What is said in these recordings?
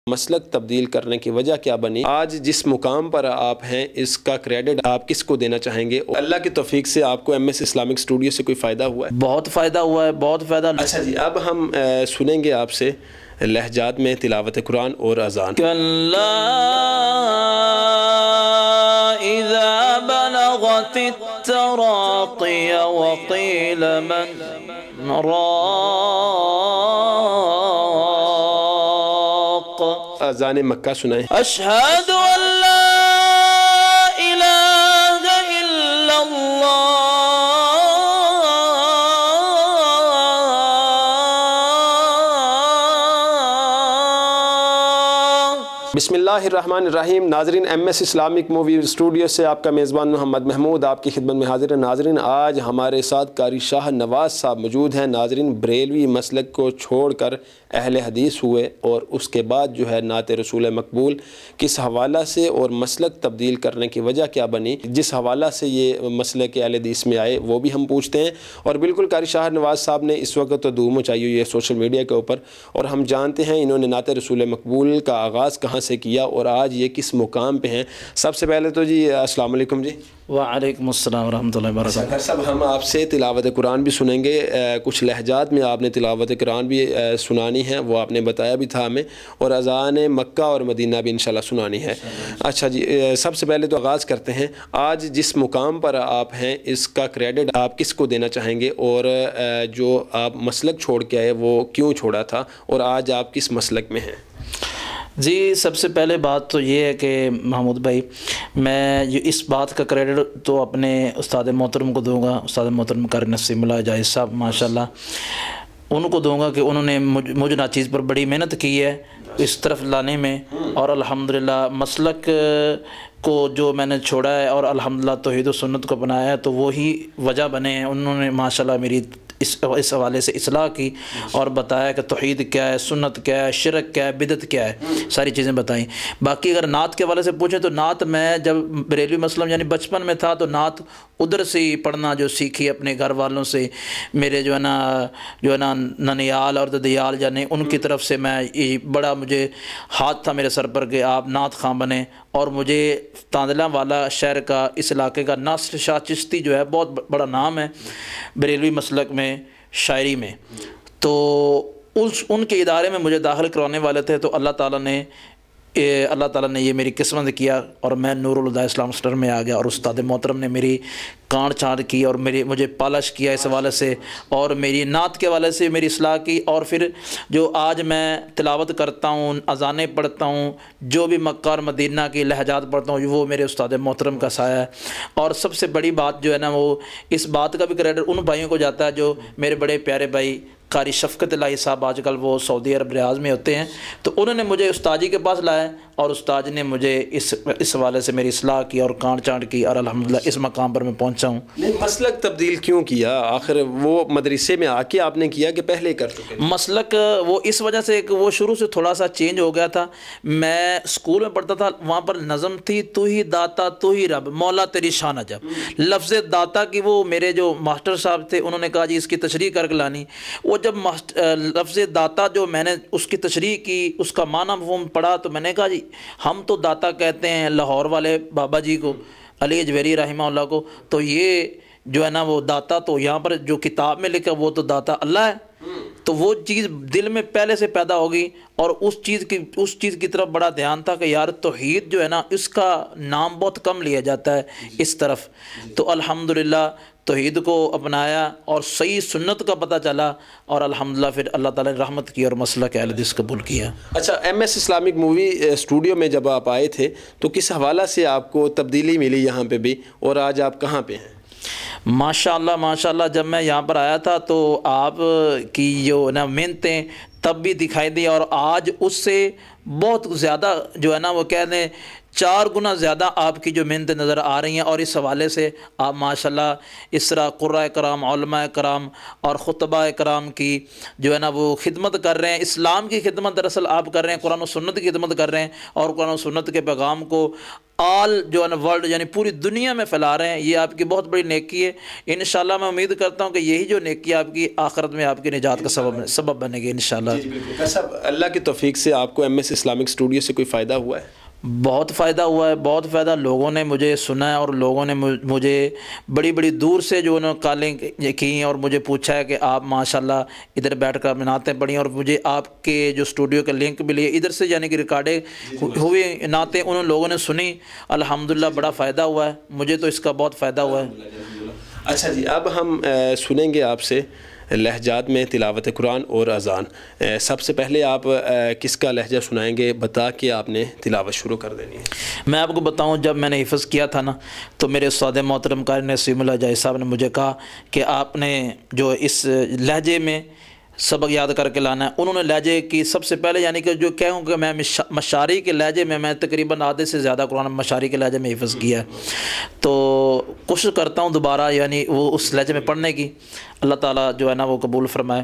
مسلک تبدیل کرنے کی وجہ کیا بنی؟ آج جس مقام پر آپ ہیں اس کا کریڈٹ آپ کس کو دینا چاہیں گے؟ اللہ کی توفیق سے آپ کو ایم ایس اسلامک اسٹوڈیو سے کوئی فائدہ ہوا ہے؟ بہت فائدہ ہوا ہے، بہت فائدہ۔ اچھا جی، اب ہم سنیں گے آپ سے لہجات میں تلاوت قرآن اور اذان۔ کلا اذا بلغت التراقی وقیل من راق۔ اذان مکہ سنائیں۔ اشہد ان لا الہ الا اللہ بسم اللہ الرحمن الرحیم۔ ناظرین، M S Islamic movie studio سے آپ کا میزبان محمد محمود آپ کی خدمت میں حاضر ہے۔ ناظرین، آج ہمارے ساتھ قاری شاہ نواز صاحب موجود ہیں۔ ناظرین، بریلوی مسلک کو چھوڑ کر اہل حدیث ہوئے اور اس کے بعد جو ہے نعت رسول مقبول کس حوالہ سے اور مسلک تبدیل کرنے کی وجہ کیا بنی، جس حوالہ سے یہ مسلک اہل حدیث میں آئے وہ بھی ہم پوچھتے ہیں۔ اور بالکل قاری شاہ نواز صاحب نے اس وقت تو دھوم مچائی ہوئی ہے سوشل میڈیا کے اوپر، اور ہم جانتے ہیں انہوں نے نعت رسول مقبول کا آغاز کہاں سے کیا اور آج یہ کس مقام پہ ہیں۔ سب سے پہلے تو جی السلام علیکم جی۔ وعلیکم السلام ورحمۃ اللہ وبرکاتہ۔ ڈاکٹر صاحب، ہم آپ سے تلاوت قرآن بھی سنیں گے، کچھ لہجات میں آپ نے تلاوت قرآن بھی سنانی ہے، وہ آپ نے بتایا بھی تھا ہمیں، اور اذان مکہ اور مدینہ بھی انشاءاللہ سنانی ہے۔ اچھا جی، سب سے پہلے تو آغاز کرتے ہیں، آج جس مقام پر آپ ہیں اس کا کریڈٹ آپ کس کو دینا چاہیں گے، اور جو آپ مسلک چھوڑ کے آئے وہ کیوں چھوڑا تھا، اور آج آپ کس مسلک میں ہیں؟ جی، سب سے پہلے بات تو یہ ہے کہ محمود بھائی، میں اس بات کا کریڈٹ تو اپنے استاد محترم کو دوں گا، استاد محترم قاری نسیم اللہ جائز صاحب ماشاءاللہ، ان کو دوں گا کہ انہوں نے مجھ ناچیز پر بڑی محنت کی ہے اس طرف لانے میں، اور الحمدللہ مسلک کو جو میں نے چھوڑا ہے اور الحمدللہ توحید و سنت کو بنایا ہے تو وہی وجہ بنے ہیں۔ انہوں نے ماشاءاللہ میری اس حوالے سے اصلاح کی اور بتایا کہ توحید کیا ہے، سنت کیا ہے، شرک کیا ہے، بدعت کیا ہے، ساری چیزیں بتائیں۔ باقی اگر نعت کے حوالے سے پوچھیں تو نعت میں جب بریلوی مسلم یعنی بچپن میں تھا تو نعت ادھر سے ہی پڑھنا جو سیکھی اپنے گھر والوں سے، میرے جو ہے نا ننیال اور ددیال جانے ان کی طرف سے میں بڑا مجھے ہاتھ تھا میرے سر پر کہ آپ نعت خواں بنیں، اور مجھے تاندلہ والا شہر کا اس علاقے کا ناصر شاہ چشتی جو ہے بہت بڑا نام ہے بریلوی مسلک میں شاعری میں، تو ان کے ادارے میں مجھے داخل کروانے والے تھے، تو اللہ تعالیٰ نے یہ میری قسمت کیا اور میں نور الہدی اسلام سینٹر میں آ گیا، اور استاد محترم نے میری کانٹ چاٹ کی اور مجھے پالش کیا اس حوالے سے، اور میری نعت کے حوالے سے میری اصلاح کی، اور پھر جو آج میں تلاوت کرتا ہوں، اذانیں پڑھتا ہوں، جو بھی مکہ اور مدینہ کی لہجات پڑھتا ہوں وہ میرے استاد محترم کا سایہ ہے۔ اور سب سے بڑی بات جو ہے نا وہ اس بات کا بھی کریڈٹ ان بھائیوں کو جاتا ہے جو میرے بڑے پیارے بھائی قاری شفقت الہی صاحب آج کل وہ سعودی عرب ریاض میں ہوتے ہیں، تو انہوں نے مجھے استاد جی کے پاس لایا اور استاد نے مجھے اس حوالے سے میری اصلاح کی اور کانٹ چانٹ کی، اور الحمدللہ اس مقام پر میں پہنچا ہوں۔ مسلک تبدیل کیوں کیا؟ آخر وہ مدرسے میں آ کے آپ نے کیا کہ پہلے کر چکے؟ مسلک وہ اس وجہ سے کہ وہ شروع سے تھوڑا سا چینج ہو گیا تھا۔ میں اسکول میں پڑھتا تھا، وہاں پر نظم تھی تو ہی داتا تو ہی رب مولا تیری شان عجب۔ لفظ داتا کی وہ میرے جو ماسٹر صاحب تھے انہوں نے کہا جی اس کی تشریح کر کے لانی، وہ جب لفظ داتا جو میں نے اس کی تشریح کی، اس کا معنی مفہوم پڑھا، تو میں نے کہا جی ہم تو داتا کہتے ہیں لاہور والے بابا جی کو، علی اجویری رحمہ اللہ کو، تو یہ جو ہے نا وہ داتا تو یہاں پر جو کتاب میں لکھا وہ تو داتا اللہ ہے، تو وہ چیز دل میں پہلے سے پیدا ہوگی، اور اس چیز کی طرف بڑا دھیان تھا کہ یار توحید جو ہے نا اس کا نام بہت کم لیا جاتا ہے اس طرف، تو الحمدللہ توحید کو اپنایا اور صحیح سنت کا پتہ چلا، اور الحمدللہ پھر اللہ تعالیٰ نے رحمت کی اور مسلک اہل حدیث قبول کیا۔ اچھا، M S Islamic movie studio میں جب آپ آئے تھے تو کس حوالہ سے آپ کو تبدیلی ملی یہاں پہ بھی، اور آج آپ کہاں پہ ہیں؟ ماشاءاللہ جب میں یہاں پر آیا تھا تو آپ کی جو نا محنتیں تب بھی دکھائی دی، اور آج اس سے بہت زیادہ جو ہے نا وہ کہہ دیں 4 گنا زیادہ آپ کی جو محنت نظر آ رہی ہیں، اور اس حوالے سے آپ ماشاءاللہ اس طرح قرآء کرام، علماء کرام اور خطباء کرام کی جو ہے نا وہ خدمت کر رہے ہیں، اسلام کی خدمت دراصل آپ کر رہے ہیں، قرآن و سنت کی خدمت کر رہے ہیں، اور قرآن و سنت کے پیغام کو آل جو ہے نا ورلڈ یعنی پوری دنیا میں پھیلا رہے ہیں۔ یہ آپ کی بہت بڑی نیکی ہے۔ انشاءاللہ میں امید کرتا ہوں کہ یہی جو نیکی آپ کی آخرت میں آپ کی نجات کا سبب بنے گی انشاءاللہ۔ صاحب اللہ کی توفیق سے آپ کو ایم ایس اسلامک اسٹوڈیو سے کوئی فائدہ ہوا ہے؟ بہت فائدہ ہوا ہے، بہت فائدہ۔ لوگوں نے مجھے سنا ہے، اور لوگوں نے مجھے بڑی بڑی دور سے جو انہوں نے کالیں کی ہیں اور مجھے پوچھا ہے کہ آپ ماشاءاللہ ادھر بیٹھ کر نعتیں پڑھیں، اور مجھے آپ کے جو اسٹوڈیو کا لنک بھی لیے ادھر سے، یعنی کہ ریکارڈیں ہوئی نعتیں انہوں لوگوں نے سنی، الحمدللہ بڑا فائدہ ہوا ہے مجھے، تو اس کا بہت فائدہ ہوا ہے۔ اچھا جی، اب ہم سنیں گے آپ سے لہجات میں تلاوت قرآن اور اذان۔ سب سے پہلے آپ کس کا لہجہ سنائیں گے؟ بتا کے آپ نے تلاوت شروع کر دینی ہے۔ میں آپ کو بتاؤں، جب میں نے حفظ کیا تھا نا، تو میرے استاد محترم قاری نسیم اللہ جائز صاحب نے مجھے کہا کہ آپ نے جو اس لہجے میں سبق یاد کر کے لانا ہے۔ انہوں نے لہجے کی سب سے پہلے، یعنی کہ جو کہوں کہ میں مشاری کے لہجے میں تقریباً آدھے سے زیادہ قرآن مشاری کے لہجے میں حفظ کیا ہے، تو کوشش کرتا ہوں دوبارہ یعنی وہ اس لہجے میں پڑھنے کی۔ اللہ تعالیٰ جو ہے نا وہ قبول فرمائے۔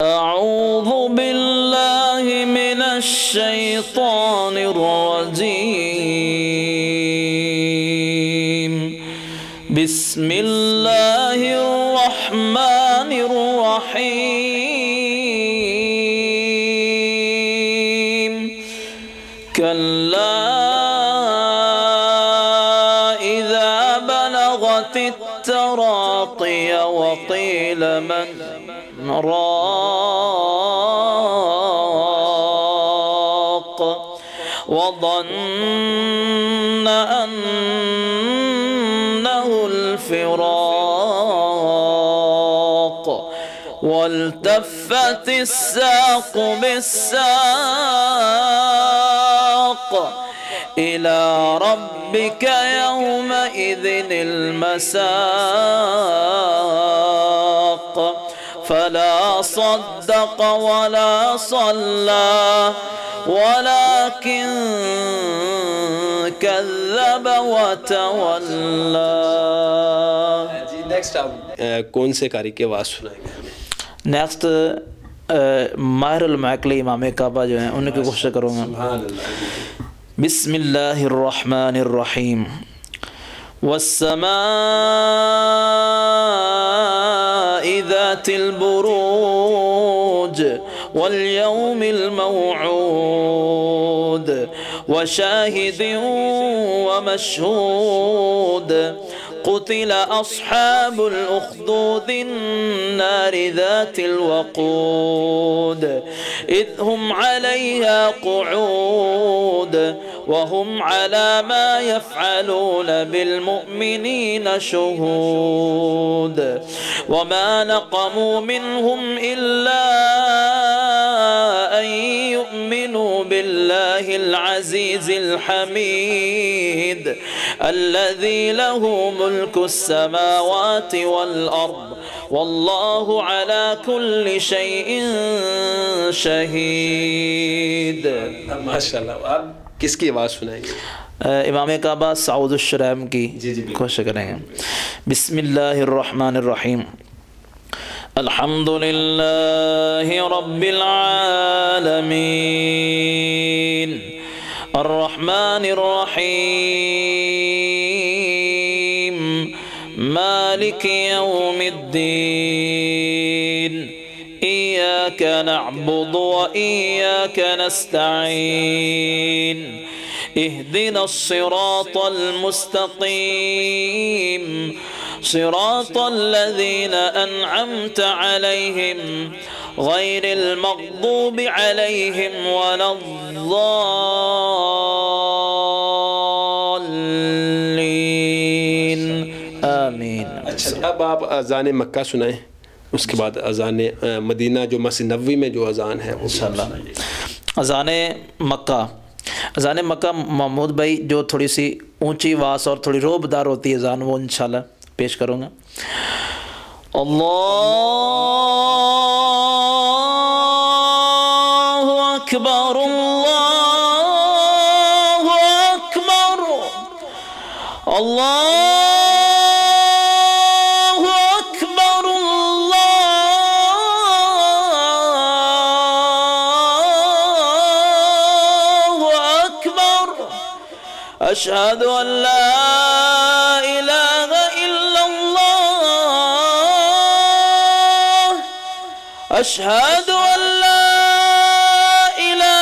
اعوذ باللہ من الشیطان الرجیم، بسم اللہ الرحمن الرحیم، کلا اذا بلغت التراقی وقیل من راق وظن أنه الفراق والتفت الساق بالساق إلى ربك يومئذ المساق فلا صدق ولا صلى ولكن كذب وتولى۔ نیکسٹ آپ کون سے قاری کی آواز سنائیں گے ہمیں؟ نیکسٹ ماہر المعقلی امام کعبہ جو ہیں ان کی کوشش کروں گا۔ بسم اللہ الرحمن الرحیم، والسماء ذات البروج واليوم الموعود وشاهد ومشهود قتل أصحاب الأخدود النار ذات الوقود إذ هم عليها قعود وهم على ما يفعلون بالمؤمنين شهود وما نقموا منهم إلا أن يؤمنوا بالله العزيز الحميد الذي له ملك السماوات والأرض والله على كل شيء شهيد۔ ماشاءاللہ، آپ کس کی آواز سنائیں گے؟ امام کعبہ سعود الشرائم کی کوشش کریں گے۔ بسم اللہ الرحمن الرحیم، الحمد للہ رب العالمین الرحمن الرحیم مالک یوم الدین إياك نعبد وإياك نستعين اهدنا الصراط المستقيم صراط الذين أنعمت عليهم غير المغضوب عليهم ولا الضالين آمين۔ اچھا، اب آپ اذان مکہ سنائیں، اس کے بعد اذان مدینہ جو مسجد نبوی میں جو اذان ہے انشاءاللہ۔ اذان مکہ، اذان مکہ محمود بھائی جو تھوڑی سی اونچی آواز اور تھوڑی روبدار ہوتی ہے اذان، وہ انشاءاللہ پیش کروں گا۔ اللہ اکبر اللہ اللہ اکبر اللہ اکبر اشہد ان لا الہ الا اللہ اشہد ان لا الہ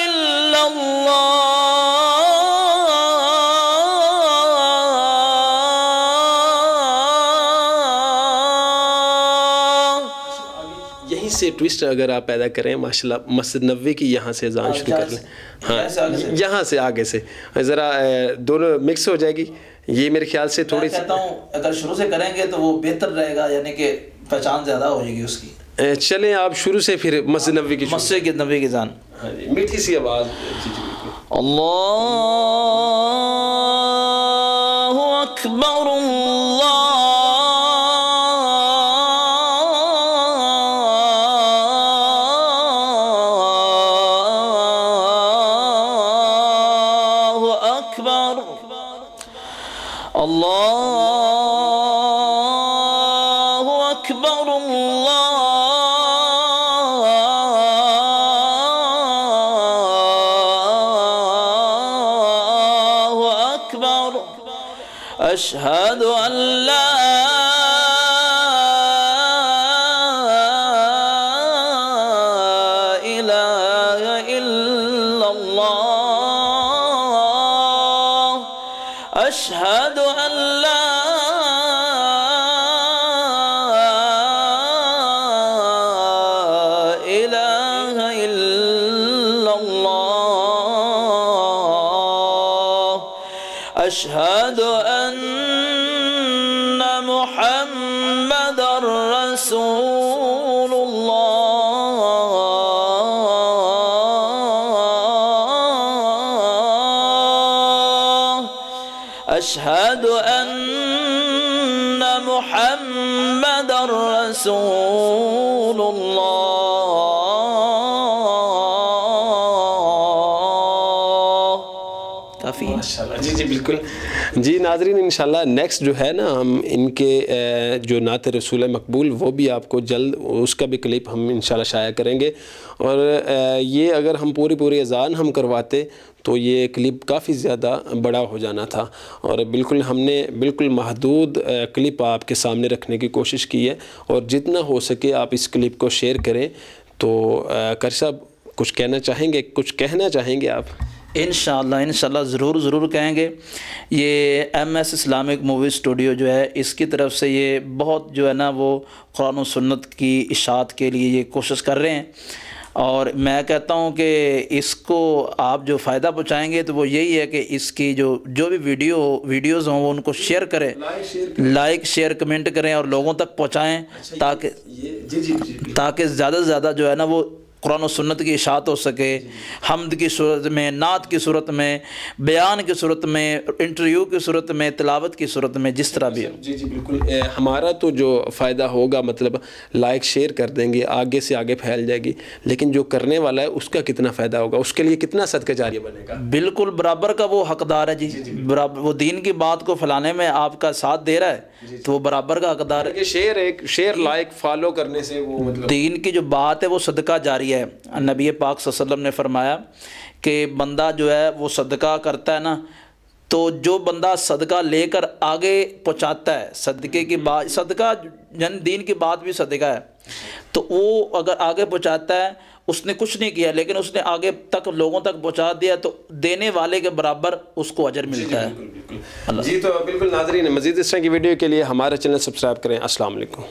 الا اللہ یہیں سے ٹویسٹ اگر آپ پیدا کریں ماشاءاللہ مسجد نبوی کی یہاں سے اذان شروع کر لیں. ہاں یہاں سے آگے سے ذرا دونوں مکس ہو جائے گی. یہ میرے خیال سے تھوڑی سی کہتا ہوں اگر شروع سے کریں گے تو وہ بہتر رہے گا, یعنی کہ پہچان زیادہ ہو جائے گی اس کی. چلیں آپ شروع سے پھر مسجد نبوی کی مسجد نبوی کی اذان میٹھی سی آواز. اللہ اکبر اللہ اکبر اللہ اکبر اللہ اکبر اشہد ان لا الہ الا اللہ اشہد ان لا الہ الا اللہ اشہد ان محمد رسول اللہ اشہد ان محمد رسول اللہ. کافی ہے. جی جی بالکل. جی ناظرین انشاءاللہ نیکسٹ جو ہے نا ہم ان کے جو نعت رسول مقبول وہ بھی آپ کو جلد اس کا بھی کلپ ہم انشاءاللہ شائع کریں گے. اور یہ اگر ہم پوری اذان ہم کرواتے تو یہ کلپ کافی زیادہ بڑا ہو جانا تھا, اور بالکل ہم نے بالکل محدود کلپ آپ کے سامنے رکھنے کی کوشش کی ہے. اور جتنا ہو سکے آپ اس کلپ کو شیئر کریں. تو قاری صاحب کچھ کہنا چاہیں گے, کچھ کہنا چاہیں گے آپ؟ انشاءاللہ ضرور کہیں گے. یہ M S Islamic movie studio جو ہے اس کی طرف سے یہ بہت جو ہے نا وہ قرآن و سنت کی اشاعت کے لیے یہ کوشش کر رہے ہیں, اور میں کہتا ہوں کہ اس کو آپ جو فائدہ پہنچائیں گے تو وہ یہی ہے کہ اس کی جو بھی ویڈیوز ہوں وہ ان کو شیئر کریں, لائک شیئر کمنٹ کریں اور لوگوں تک پہنچائیں تاکہ زیادہ سے زیادہ جو ہے نا وہ قرآن و سنت کی اشاعت ہو سکے. حمد کی صورت میں, نعت کی صورت میں, بیان کی صورت میں, انٹرویو کی صورت میں, تلاوت کی صورت میں, جس طرح بھی ہو. جی جی بالکل. ہمارا تو جو فائدہ ہوگا مطلب لائک شیئر کر دیں گے, آگے سے آگے پھیل جائے گی, لیکن جو کرنے والا ہے اس کا کتنا فائدہ ہوگا, اس کے لیے کتنا صدقہ جاریہ بنے گا. بالکل برابر کا وہ حقدار ہے. جی برابر وہ دین کی بات کو پھیلانے میں آپ کا ساتھ دے رہا ہے تو وہ برابر کا حقدار ہے. شیئر لائک فالو کرنے سے وہ مطلب دین کی جو بات ہے وہ صدقہ جاریہ ہے. نبی پاک صلی اللہ علیہ وسلم نے فرمایا کہ بندہ جو ہے وہ صدقہ کرتا ہے نا, تو جو بندہ صدقہ لے کر آگے پہنچاتا ہے, صدقے کی بات, صدقہ یعنی دین کی بات بھی صدقہ ہے, تو وہ اگر آگے پہنچاتا ہے اس نے کچھ نہیں کیا لیکن اس نے آگے تک لوگوں تک پہنچا دیا تو دینے والے کے برابر اس کو اجر ملتا ہے. جی تو بالکل ناظرین, مزید اس طرح کی ویڈیو کے لیے ہمارا چینل سبسکرائب کریں. السلام علیکم.